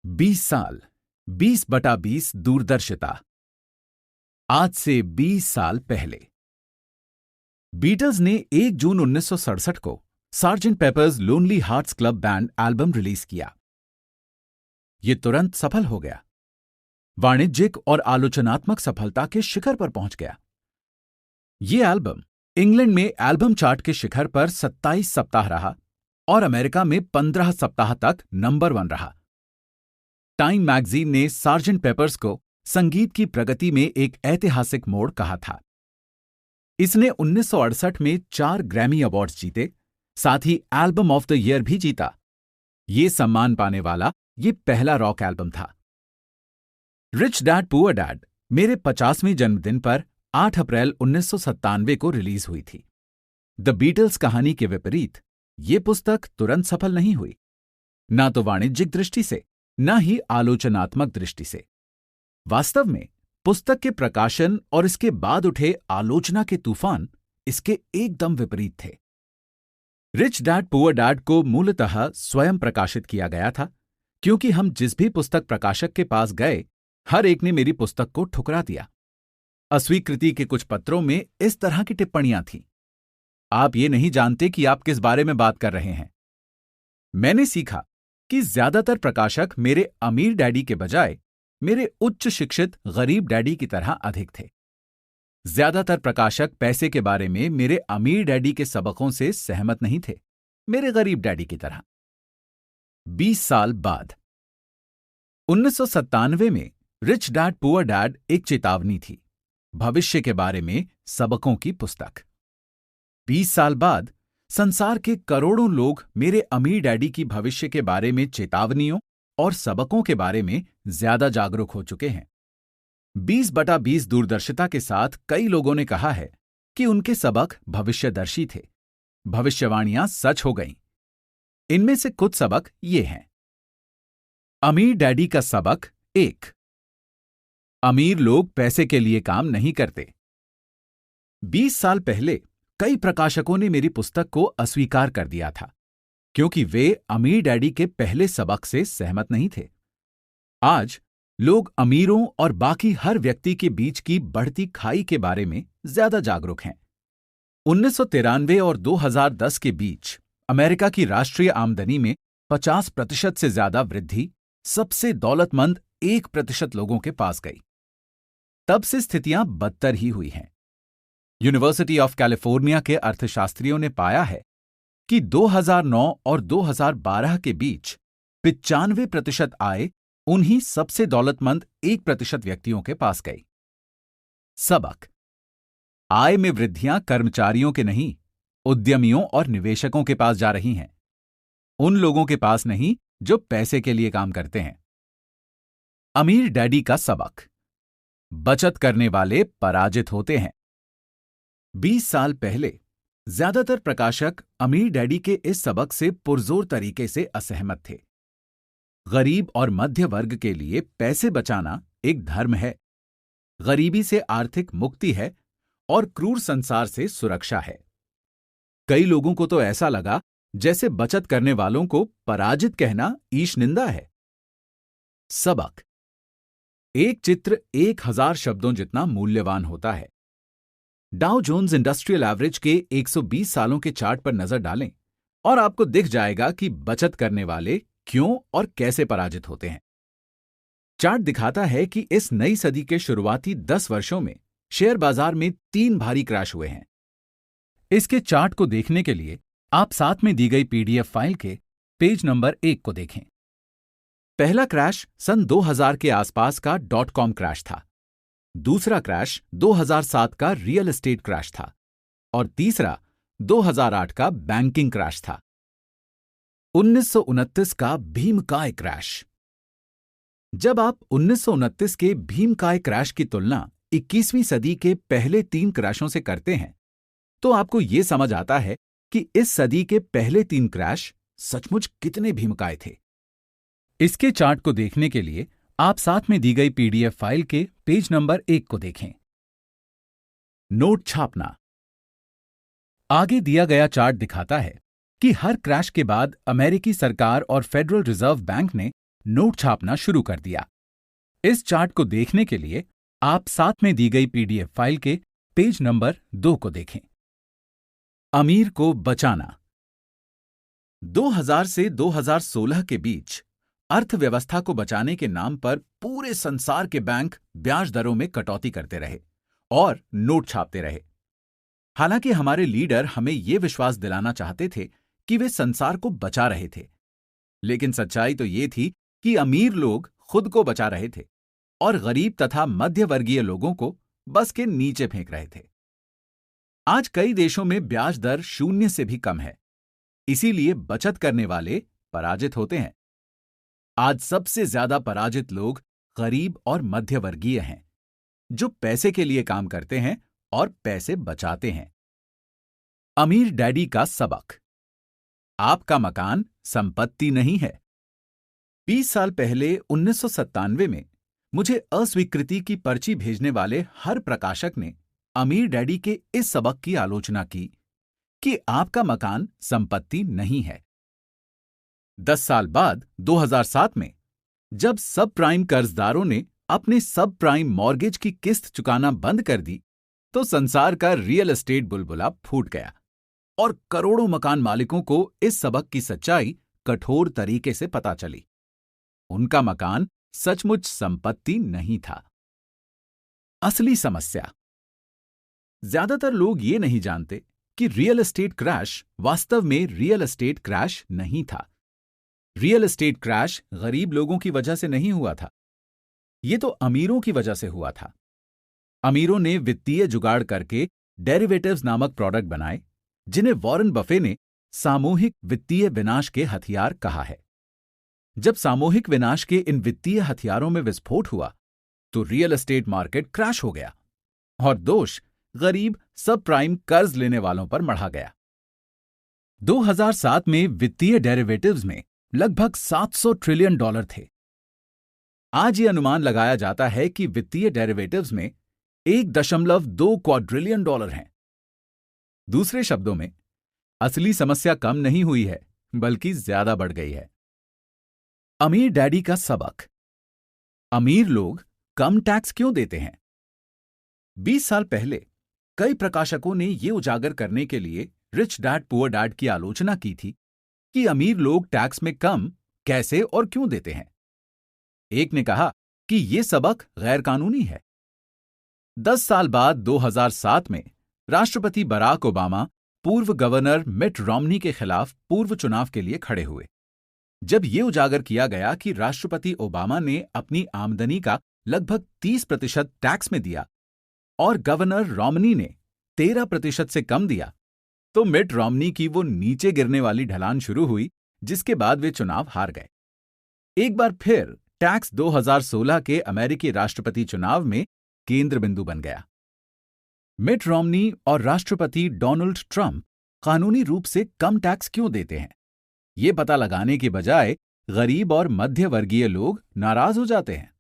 20 साल, 20/20 दूरदर्शिता। आज से 20 साल पहले बीटल्स ने 1 जून 1967 को sergeant papers lonely hearts club band album release किया। यह तुरंत सफल हो गया, वाणिज्यिक और आलोचनात्मक सफलता के शिखर पर पहुंच गया। यह एल्बम इंग्लैंड में एल्बम चार्ट के शिखर पर 27 सप्ताह रहा और अमेरिका में 15 सप्ताह तक नंबर 1 रहा। टाइम मैगजीन ने सार्जेंट पेपर्स को संगीत की प्रगति में एक ऐतिहासिक मोड़ कहा था। इसने 1968 में 4 ग्रैमी अवार्ड्स जीते, साथ ही एल्बम ऑफ द ईयर भी जीता। ये सम्मान पाने वाला ये पहला रॉक एल्बम था। रिच डैड पुअर डैड मेरे 50वें जन्मदिन पर 8 अप्रैल 1997 को रिलीज हुई थी। द बीटल्स कहानी के विपरीत ये पुस्तक तुरंत सफल नहीं हुई, ना तो वाणिज्यिक दृष्टि से, न ही आलोचनात्मक दृष्टि से। वास्तव में पुस्तक के प्रकाशन और इसके बाद उठे आलोचना के तूफान इसके एकदम विपरीत थे। रिच डैड पुअर डैड को मूलतः स्वयं प्रकाशित किया गया था, क्योंकि हम जिस भी पुस्तक प्रकाशक के पास गए, हर एक ने मेरी पुस्तक को ठुकरा दिया। अस्वीकृति के कुछ पत्रों में इस तरह की टिप्पणियां थीं। आप ये नहीं जानते कि आप किस बारे में बात कर रहे हैं। मैंने सीखा कि ज्यादातर प्रकाशक मेरे अमीर डैडी के बजाय मेरे उच्च शिक्षित गरीब डैडी की तरह अधिक थे। ज्यादातर प्रकाशक पैसे के बारे में मेरे अमीर डैडी के सबकों से सहमत नहीं थे, मेरे गरीब डैडी की तरह। 20 साल बाद 1997 में रिच डैड पुअर डैड एक चेतावनी थी, भविष्य के बारे में सबकों की पुस्तक। 20 साल बाद संसार के करोड़ों लोग मेरे अमीर डैडी की भविष्य के बारे में चेतावनियों और सबकों के बारे में ज्यादा जागरूक हो चुके हैं। 20/20 दूरदर्शिता के साथ कई लोगों ने कहा है कि उनके सबक भविष्यदर्शी थे, भविष्यवाणियां सच हो गईं। इनमें से कुछ सबक ये हैं। अमीर डैडी का सबक 1, अमीर लोग पैसे के लिए काम नहीं करते। 20 साल पहले कई प्रकाशकों ने मेरी पुस्तक को अस्वीकार कर दिया था, क्योंकि वे अमीर डैडी के पहले सबक से सहमत नहीं थे। आज लोग अमीरों और बाकी हर व्यक्ति के बीच की बढ़ती खाई के बारे में ज्यादा जागरूक हैं। 1993 और 2010 के बीच अमेरिका की राष्ट्रीय आमदनी में 50% से ज्यादा वृद्धि सबसे दौलतमंद 1% लोगों के पास गई। तब से स्थितियां बदतर ही हुई हैं। यूनिवर्सिटी ऑफ कैलिफोर्निया के अर्थशास्त्रियों ने पाया है कि 2009 और 2012 के बीच 95% आय उन्हीं सबसे दौलतमंद 1% व्यक्तियों के पास गई। सबक: आय में वृद्धियां कर्मचारियों के नहीं, उद्यमियों और निवेशकों के पास जा रही हैं, उन लोगों के पास नहीं जो पैसे के लिए काम करते हैं। अमीर डैडी का सबक: बचत करने वाले पराजित होते हैं। 20 साल पहले ज्यादातर प्रकाशक अमीर डैडी के इस सबक से पुरजोर तरीके से असहमत थे। गरीब और मध्य वर्ग के लिए पैसे बचाना एक धर्म है, गरीबी से आर्थिक मुक्ति है और क्रूर संसार से सुरक्षा है। कई लोगों को तो ऐसा लगा जैसे बचत करने वालों को पराजित कहना ईश निंदा है। सबक: एक चित्र 1000 शब्दों जितना मूल्यवान होता है। डाउ जोन्स इंडस्ट्रियल एवरेज के 120 सालों के चार्ट पर नजर डालें और आपको दिख जाएगा कि बचत करने वाले क्यों और कैसे पराजित होते हैं। चार्ट दिखाता है कि इस नई सदी के शुरुआती 10 वर्षों में शेयर बाजार में 3 भारी क्रैश हुए हैं। इसके चार्ट को देखने के लिए आप साथ में दी गई PDF फाइल के पेज नंबर 1 को देखें। पहला क्रैश सन 2000 के आसपास का .com क्रैश था, दूसरा क्रैश 2007 का रियल एस्टेट क्रैश था और तीसरा 2008 का बैंकिंग क्रैश था। 1929 का भीमकाय क्रैश। जब आप 1929 के भीमकाय क्रैश की तुलना 21वीं सदी के पहले 3 क्रैशों से करते हैं, तो आपको यह समझ आता है कि इस सदी के पहले 3 क्रैश सचमुच कितने भीमकाय थे। इसके चार्ट को देखने के लिए आप साथ में दी गई PDF फाइल के पेज नंबर 1 को देखें। नोट छापना। आगे दिया गया चार्ट दिखाता है कि हर क्रैश के बाद अमेरिकी सरकार और फेडरल रिजर्व बैंक ने नोट छापना शुरू कर दिया। इस चार्ट को देखने के लिए आप साथ में दी गई पीडीएफ फाइल के पेज नंबर 2 को देखें। अमीर को बचाना। 2000 से 2016 के बीच अर्थव्यवस्था को बचाने के नाम पर पूरे संसार के बैंक ब्याज दरों में कटौती करते रहे और नोट छापते रहे। हालांकि हमारे लीडर हमें यह विश्वास दिलाना चाहते थे कि वे संसार को बचा रहे थे, लेकिन सच्चाई तो ये थी कि अमीर लोग खुद को बचा रहे थे और गरीब तथा मध्यवर्गीय लोगों को बस के नीचे फेंक रहे थे। आज कई देशों में ब्याज दर 0 से भी कम है, इसीलिए बचत करने वाले पराजित होते हैं। आज सबसे ज्यादा पराजित लोग गरीब और मध्यवर्गीय हैं, जो पैसे के लिए काम करते हैं और पैसे बचाते हैं। अमीर डैडी का सबक। आपका मकान संपत्ति नहीं है। 20 साल पहले 1997 में मुझे अस्वीकृति की पर्ची भेजने वाले हर प्रकाशक ने अमीर डैडी के इस सबक की आलोचना की कि आपका मकान संपत्ति नहीं है। 10 साल बाद 2007 में जब सब प्राइम कर्जदारों ने अपने सब प्राइम मॉर्गेज की किस्त चुकाना बंद कर दी, तो संसार का रियल एस्टेट बुलबुला फूट गया और करोड़ों मकान मालिकों को इस सबक की सच्चाई कठोर तरीके से पता चली। उनका मकान सचमुच संपत्ति नहीं था। असली समस्या। ज्यादातर लोग ये नहीं जानते कि रियल एस्टेट क्रैश वास्तव में रियल एस्टेट क्रैश नहीं था। रियल एस्टेट क्रैश गरीब लोगों की वजह से नहीं हुआ था, ये तो अमीरों की वजह से हुआ था। अमीरों ने वित्तीय जुगाड़ करके डेरिवेटिव्स नामक प्रोडक्ट बनाए, जिन्हें वॉरेन बफे ने सामूहिक वित्तीय विनाश के हथियार कहा है। जब सामूहिक विनाश के इन वित्तीय हथियारों में विस्फोट हुआ, तो रियल एस्टेट मार्केट क्रैश हो गया और दोष गरीब सब प्राइम कर्ज लेने वालों पर मढ़ा गया। 2007 में वित्तीय डेरिवेटिव्स में लगभग $700 ट्रिलियन थे। आज ये अनुमान लगाया जाता है कि वित्तीय डेरिवेटिव्स में 1.2 क्वाड्रिलियन हैं। दूसरे शब्दों में, असली समस्या कम नहीं हुई है, बल्कि ज्यादा बढ़ गई है। अमीर डैडी का सबक। अमीर लोग कम टैक्स क्यों देते हैं? 20 साल पहले कई प्रकाशकों ने यह उजागर करने के लिए रिच डैड पुअर डैड की आलोचना की थी कि अमीर लोग टैक्स में कम कैसे और क्यों देते हैं। एक ने कहा कि यह सबक गैर कानूनी है। 10 साल बाद 2007 में राष्ट्रपति बराक ओबामा पूर्व गवर्नर मिट रोमनी के खिलाफ पूर्व चुनाव के लिए खड़े हुए। जब यह उजागर किया गया कि राष्ट्रपति ओबामा ने अपनी आमदनी का लगभग 30% टैक्स में दिया और गवर्नर रोमनी ने 13% से कम दिया, तो मिट रोमनी की वो नीचे गिरने वाली ढलान शुरू हुई, जिसके बाद वे चुनाव हार गए। एक बार फिर टैक्स 2016 के अमेरिकी राष्ट्रपति चुनाव में केंद्र बिंदु बन गया। मिट रोमनी और राष्ट्रपति डोनाल्ड ट्रंप कानूनी रूप से कम टैक्स क्यों देते हैं, ये पता लगाने के बजाय गरीब और मध्य वर्गीय लोग नाराज हो जाते हैं।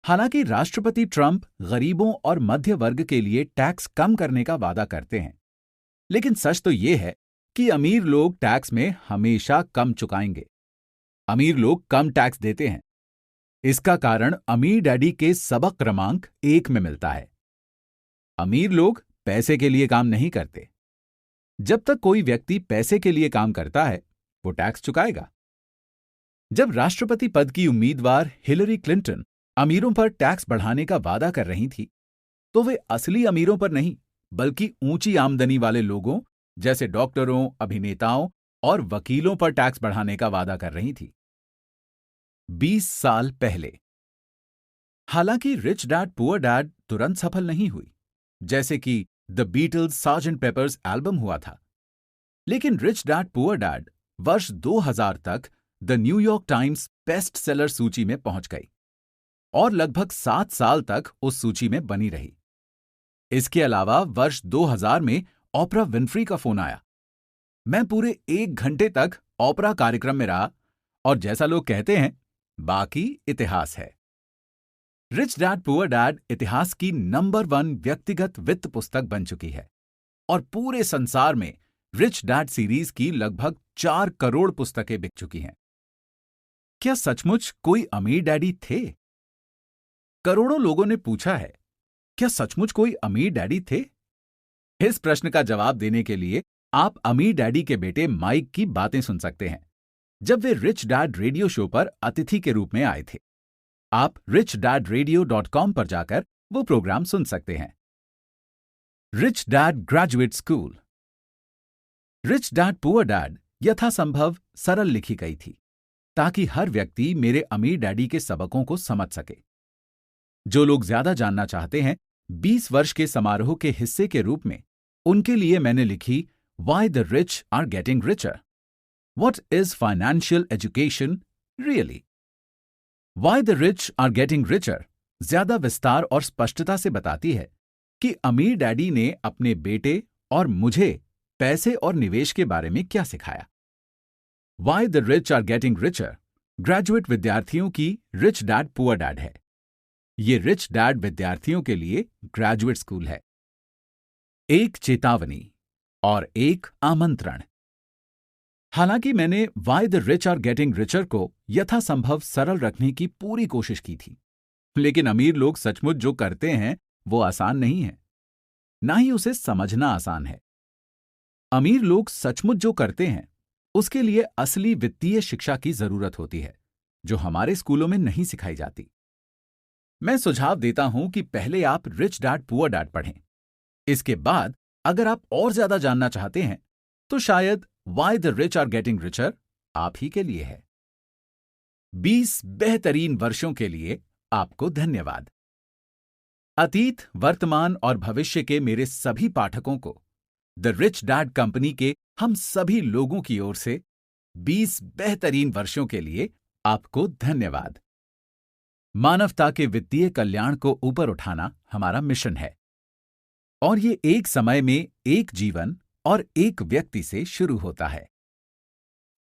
हालांकि राष्ट्रपति ट्रंप गरीबों और मध्य वर्ग के लिए टैक्स कम करने का वादा करते हैं, लेकिन सच तो यह है कि अमीर लोग टैक्स में हमेशा कम चुकाएंगे। अमीर लोग कम टैक्स देते हैं। इसका कारण अमीर डैडी के सबक क्रमांक 1 में मिलता है। अमीर लोग पैसे के लिए काम नहीं करते। जब तक कोई व्यक्ति पैसे के लिए काम करता है, वो टैक्स चुकाएगा। जब राष्ट्रपति पद की उम्मीदवार हिलरी क्लिंटन अमीरों पर टैक्स बढ़ाने का वादा कर रही थी, तो वे असली अमीरों पर नहीं, बल्कि ऊंची आमदनी वाले लोगों जैसे डॉक्टरों, अभिनेताओं और वकीलों पर टैक्स बढ़ाने का वादा कर रही थी। 20 साल पहले। हालांकि रिच डैड पुअर डैड तुरंत सफल नहीं हुई, जैसे कि the Beatles sergeant pepper's album हुआ था, लेकिन रिच डैड पुअर डैड वर्ष 2000 तक the New York times best seller सूची में पहुंच गई और लगभग 7 साल तक उस सूची में बनी रही। इसके अलावा वर्ष 2000 में ओपरा विन्फ्री का फोन आया। मैं पूरे 1 घंटे तक ओपरा कार्यक्रम में रहा और जैसा लोग कहते हैं, बाकी इतिहास है। रिच डैड पुअर डैड इतिहास की नंबर 1 व्यक्तिगत वित्त पुस्तक बन चुकी है और पूरे संसार में रिच डैड सीरीज की लगभग 4 करोड़ पुस्तकें बिक चुकी हैं। क्या सचमुच कोई अमीर डैडी थे? करोड़ों लोगों ने पूछा है, क्या सचमुच कोई अमीर डैडी थे? इस प्रश्न का जवाब देने के लिए आप अमीर डैडी के बेटे माइक की बातें सुन सकते हैं, जब वे रिच डैड रेडियो शो पर अतिथि के रूप में आए थे। आप richdadradio.com पर जाकर वो प्रोग्राम सुन सकते हैं। Rich dad graduate school. Rich dad poor dad यथासंभव सरल लिखी गई थी, ताकि हर व्यक्ति मेरे अमीर डैडी के सबकों को समझ सके। जो लोग ज्यादा जानना चाहते हैं, 20 वर्ष के समारोह के हिस्से के रूप में उनके लिए मैंने लिखी Why the Rich Are Getting Richer. What is Financial Education Really? Why the Rich Are Getting Richer ज्यादा विस्तार और स्पष्टता से बताती है कि अमीर डैडी ने अपने बेटे और मुझे पैसे और निवेश के बारे में क्या सिखाया। Why the Rich Are Getting Richer graduate विद्यार्थियों की रिच डैड पुअर डैड है। ये रिच डैड विद्यार्थियों के लिए ग्रेजुएट स्कूल है। एक चेतावनी और एक आमंत्रण। हालांकि मैंने why the rich are getting richer को यथासंभव सरल रखने की पूरी कोशिश की थी, लेकिन अमीर लोग सचमुच जो करते हैं वो आसान नहीं है, ना ही उसे समझना आसान है। अमीर लोग सचमुच जो करते हैं उसके लिए असली वित्तीय शिक्षा की जरूरत होती है, जो हमारे स्कूलों में नहीं सिखाई जाती। मैं सुझाव देता हूं कि पहले आप रिच डैड पुअर डैड पढ़ें। इसके बाद अगर आप और ज्यादा जानना चाहते हैं तो शायद why the rich are getting richer आप ही के लिए है। 20 बेहतरीन वर्षों के लिए आपको धन्यवाद। अतीत, वर्तमान और भविष्य के मेरे सभी पाठकों को द रिच डैड कंपनी के हम सभी लोगों की ओर से 20 बेहतरीन वर्षों के लिए आपको धन्यवाद। मानवता के वित्तीय कल्याण को ऊपर उठाना हमारा मिशन है, और ये एक समय में एक जीवन और एक व्यक्ति से शुरू होता है।